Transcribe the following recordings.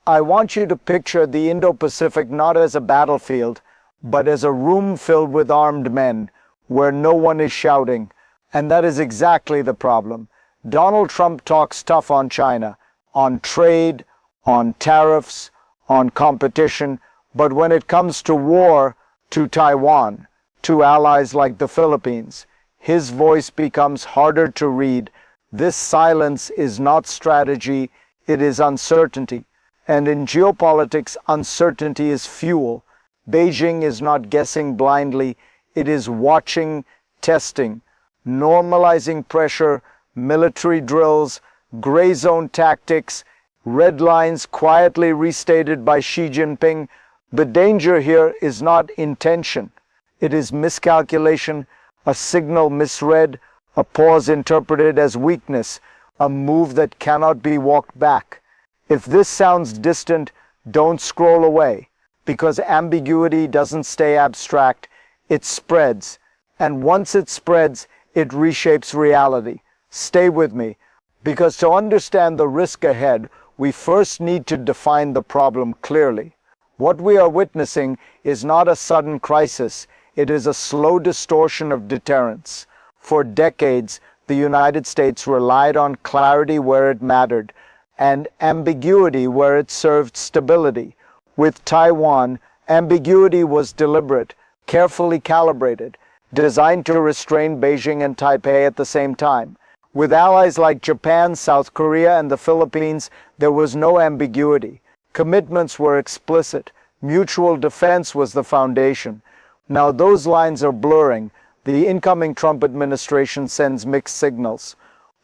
I want you to picture the Indo-Pacific not as a battlefield, but as a room filled with armed men, where no one is shouting. And that is exactly the problem. Donald Trump talks tough on China, on trade, on tariffs, on competition, but when it comes to war, to Taiwan, to allies like the Philippines, his voice becomes harder to read. This silence is not strategy, it is uncertainty. And in geopolitics, uncertainty is fuel. Beijing is not guessing blindly, it is watching, testing, normalizing pressure, military drills, gray zone tactics, red lines quietly restated by Xi Jinping. The danger here is not intention. It is miscalculation, a signal misread, a pause interpreted as weakness, a move that cannot be walked back. If this sounds distant, don't scroll away, because ambiguity doesn't stay abstract, it spreads. And once it spreads, it reshapes reality. Stay with me, because to understand the risk ahead, we first need to define the problem clearly. What we are witnessing is not a sudden crisis, it is a slow distortion of deterrence. For decades, the United States relied on clarity where it mattered, and ambiguity where it served stability. With Taiwan, ambiguity was deliberate, carefully calibrated, designed to restrain Beijing and Taipei at the same time. With allies like Japan, South Korea, and the Philippines, there was no ambiguity. Commitments were explicit. Mutual defense was the foundation. Now those lines are blurring. The incoming Trump administration sends mixed signals.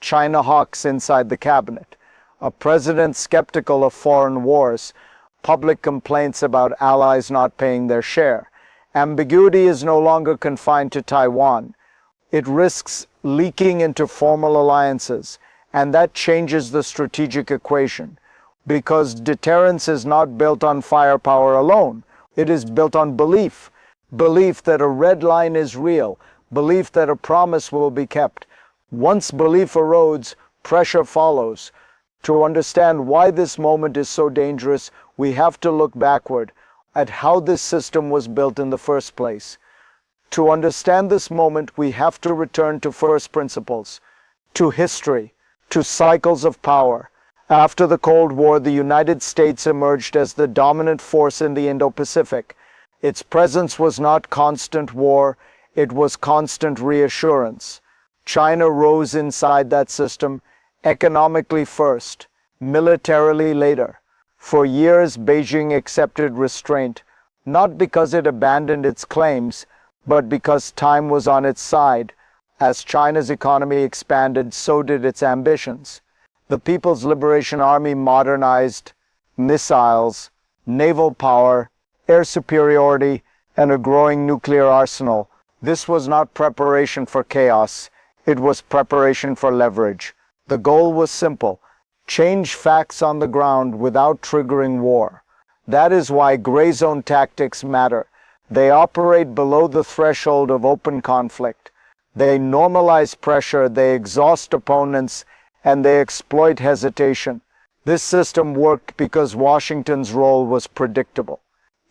China hawks inside the cabinet. A president skeptical of foreign wars. Public complaints about allies not paying their share. Ambiguity is no longer confined to Taiwan. It risks leaking into formal alliances, and that changes the strategic equation. Because deterrence is not built on firepower alone. It is built on belief. Belief that a red line is real. Belief that a promise will be kept. Once belief erodes, pressure follows. To understand why this moment is so dangerous, we have to look backward at how this system was built in the first place. To understand this moment, we have to return to first principles, to history, to cycles of power. After the Cold War, the United States emerged as the dominant force in the Indo-Pacific. Its presence was not constant war, it was constant reassurance. China rose inside that system, economically first, militarily later. For years, Beijing accepted restraint, not because it abandoned its claims, but because time was on its side. As China's economy expanded, so did its ambitions. The People's Liberation Army modernized missiles, naval power, air superiority, and a growing nuclear arsenal. This was not preparation for chaos, it was preparation for leverage. The goal was simple: change facts on the ground without triggering war. That is why gray zone tactics matter. They operate below the threshold of open conflict. They normalize pressure, they exhaust opponents, and they exploit hesitation. This system worked because Washington's role was predictable,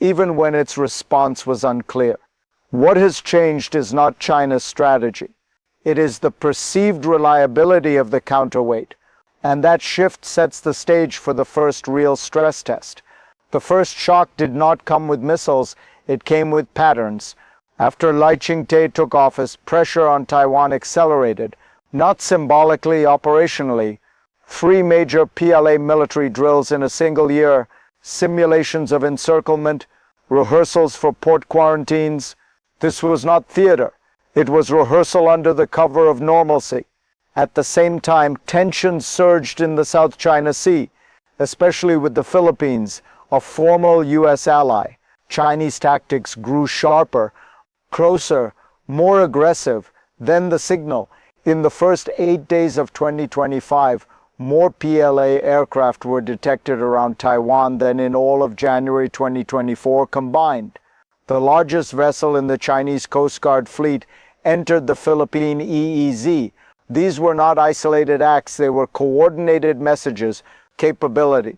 even when its response was unclear. What has changed is not China's strategy. It is the perceived reliability of the counterweight, and that shift sets the stage for the first real stress test. The first shock did not come with missiles, it came with patterns. After Lai Ching-te took office, pressure on Taiwan accelerated, not symbolically, operationally. 3 major PLA military drills in a single year, simulations of encirclement, rehearsals for port quarantines. This was not theater. It was rehearsal under the cover of normalcy. At the same time, tensions surged in the South China Sea, especially with the Philippines, a formal U.S. ally. Chinese tactics grew sharper, closer, more aggressive. Then the signal. In the first 8 days of 2025, more PLA aircraft were detected around Taiwan than in all of January 2024 combined. The largest vessel in the Chinese Coast Guard fleet entered the Philippine EEZ. These were not isolated acts, they were coordinated messages, capability.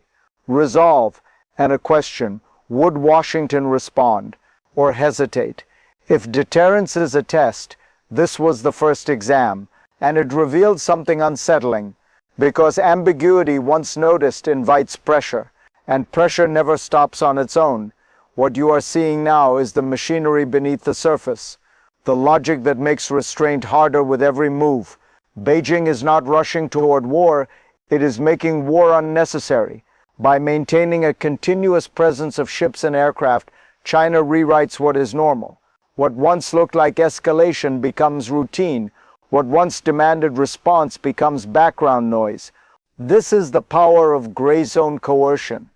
resolve, and a question: would Washington respond or hesitate? If deterrence is a test, this was the first exam, and it revealed something unsettling, because ambiguity, once noticed, invites pressure, and pressure never stops on its own. What you are seeing now is the machinery beneath the surface, the logic that makes restraint harder with every move. Beijing is not rushing toward war, it is making war unnecessary. By maintaining a continuous presence of ships and aircraft, China rewrites what is normal. What once looked like escalation becomes routine. What once demanded response becomes background noise. This is the power of gray zone coercion.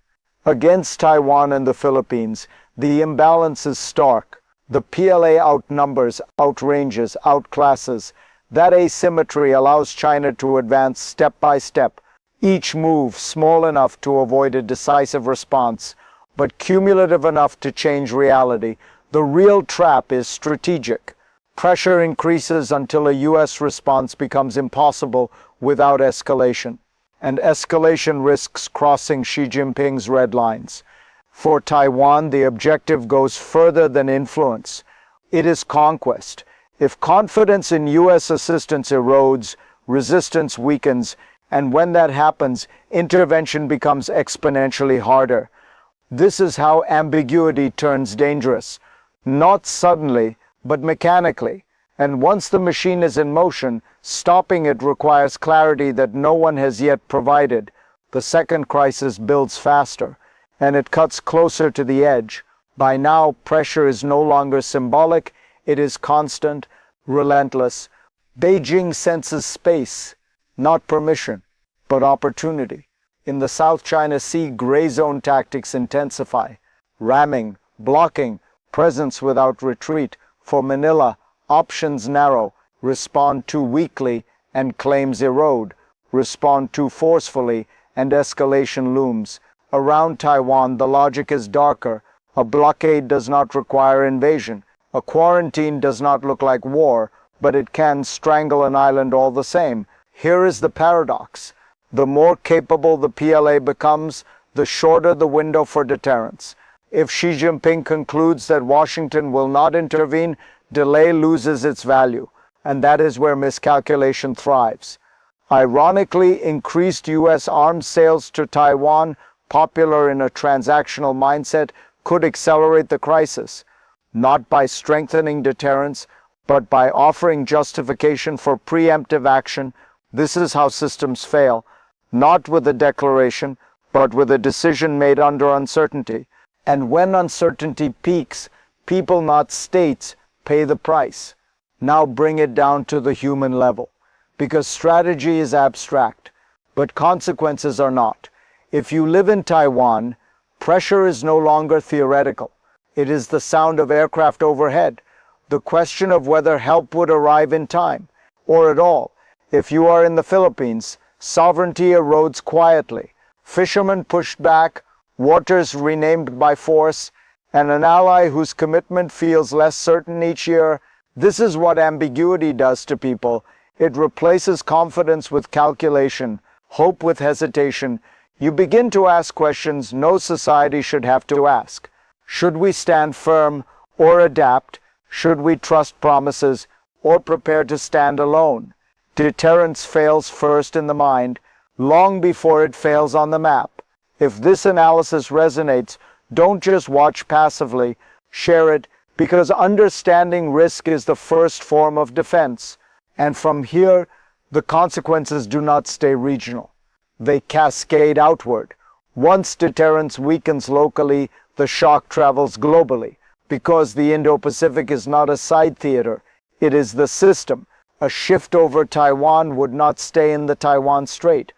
Against Taiwan and the Philippines, the imbalance is stark. The PLA outnumbers, outranges, outclasses. That asymmetry allows China to advance step by step, each move small enough to avoid a decisive response, but cumulative enough to change reality. The real trap is strategic. Pressure increases until a U.S. response becomes impossible without escalation, and escalation risks crossing Xi Jinping's red lines. For Taiwan, the objective goes further than influence. It is conquest. If confidence in U.S. assistance erodes, resistance weakens, and when that happens, intervention becomes exponentially harder. This is how ambiguity turns dangerous. Not suddenly, but mechanically. And once the machine is in motion, stopping it requires clarity that no one has yet provided. The second crisis builds faster, and it cuts closer to the edge. By now, pressure is no longer symbolic, it is constant, relentless. Beijing senses space, not permission, but opportunity. In the South China Sea, gray zone tactics intensify. Ramming, blocking, presence without retreat. For Manila, options narrow. Respond too weakly, and claims erode. Respond too forcefully, and escalation looms. Around Taiwan, the logic is darker. A blockade does not require invasion. A quarantine does not look like war, but it can strangle an island all the same. Here is the paradox. The more capable the PLA becomes, the shorter the window for deterrence. If Xi Jinping concludes that Washington will not intervene, delay loses its value, and that is where miscalculation thrives. Ironically, increased U.S. arms sales to Taiwan, popular in a transactional mindset, could accelerate the crisis, not by strengthening deterrence, but by offering justification for preemptive action. This is how systems fail, not with a declaration, but with a decision made under uncertainty. And when uncertainty peaks, people, not states, pay the price. Now bring it down to the human level, because strategy is abstract, but consequences are not. If you live in Taiwan, pressure is no longer theoretical. It is the sound of aircraft overhead, the question of whether help would arrive in time, or at all. If you are in the Philippines, sovereignty erodes quietly. Fishermen pushed back, waters renamed by force, and an ally whose commitment feels less certain each year. This is what ambiguity does to people. It replaces confidence with calculation, hope with hesitation. You begin to ask questions no society should have to ask. Should we stand firm or adapt? Should we trust promises or prepare to stand alone? Deterrence fails first in the mind, long before it fails on the map. If this analysis resonates, don't just watch passively, share it, because understanding risk is the first form of defense. And from here, the consequences do not stay regional. They cascade outward. Once deterrence weakens locally, the shock travels globally, because the Indo-Pacific is not a side theater, it is the system. A shift over Taiwan would not stay in the Taiwan Strait.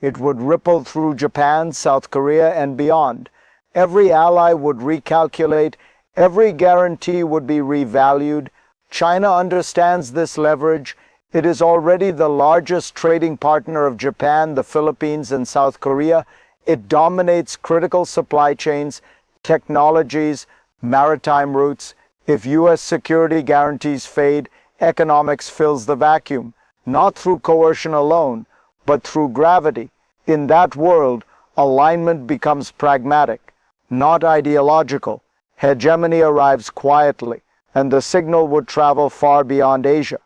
It would ripple through Japan, South Korea, and beyond. Every ally would recalculate, every guarantee would be revalued. China understands this leverage. It is already the largest trading partner of Japan, the Philippines, and South Korea. It dominates critical supply chains, technologies, maritime routes. If U.S. security guarantees fade, economics fills the vacuum, not through coercion alone, but through gravity. In that world, alignment becomes pragmatic, not ideological. Hegemony arrives quietly, and the signal would travel far beyond Asia,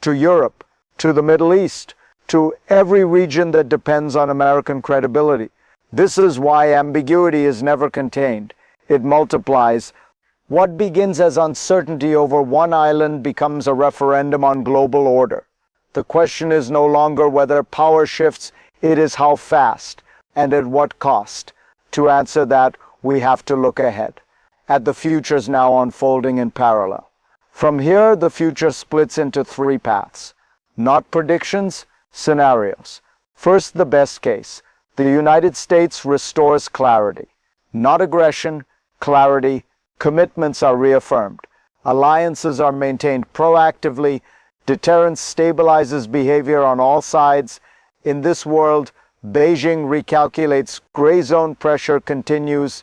to Europe, to the Middle East, to every region that depends on American credibility. This is why ambiguity is never contained. It multiplies. What begins as uncertainty over one island becomes a referendum on global order. The question is no longer whether power shifts, it is how fast and at what cost. To answer that, we have to look ahead, at the futures now unfolding in parallel. From here, the future splits into three paths, not predictions, scenarios. First, the best case. The United States restores clarity, not aggression, clarity. Commitments are reaffirmed. Alliances are maintained proactively. Deterrence stabilizes behavior on all sides. In this world, Beijing recalculates, gray zone pressure continues,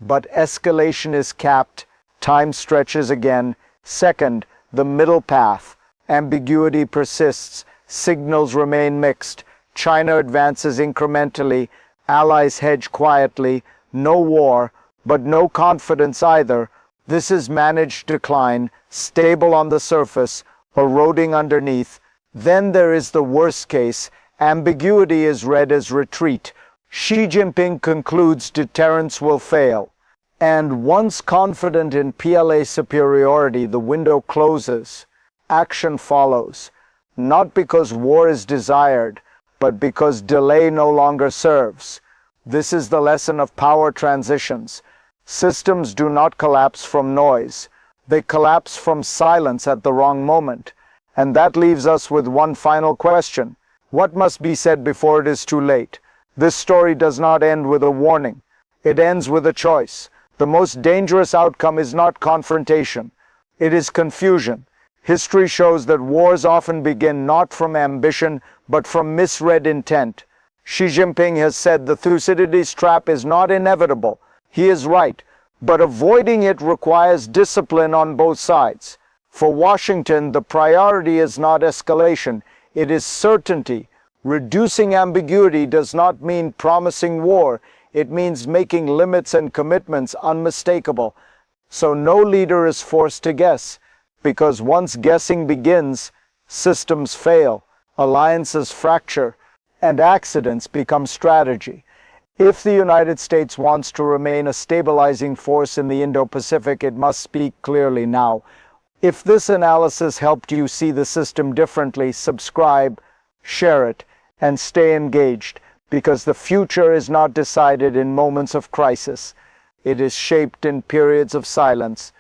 but escalation is capped, time stretches again. Second, the middle path. Ambiguity persists, signals remain mixed. China advances incrementally, allies hedge quietly. No war, but no confidence either. This is managed decline, stable on the surface, eroding underneath. Then there is the worst case. Ambiguity is read as retreat. Xi Jinping concludes deterrence will fail. And once confident in PLA superiority, the window closes. Action follows. Not because war is desired, but because delay no longer serves. This is the lesson of power transitions. Systems do not collapse from noise. They collapse from silence at the wrong moment. And that leaves us with one final question. What must be said before it is too late? This story does not end with a warning. It ends with a choice. The most dangerous outcome is not confrontation. It is confusion. History shows that wars often begin not from ambition, but from misread intent. Xi Jinping has said the Thucydides trap is not inevitable. He is right, but avoiding it requires discipline on both sides. For Washington, the priority is not escalation, it is certainty. Reducing ambiguity does not mean promising war. It means making limits and commitments unmistakable. So no leader is forced to guess, because once guessing begins, systems fail, alliances fracture, and accidents become strategy. If the United States wants to remain a stabilizing force in the Indo-Pacific, it must speak clearly now. If this analysis helped you see the system differently, subscribe, share it, and stay engaged, because the future is not decided in moments of crisis. It is shaped in periods of silence.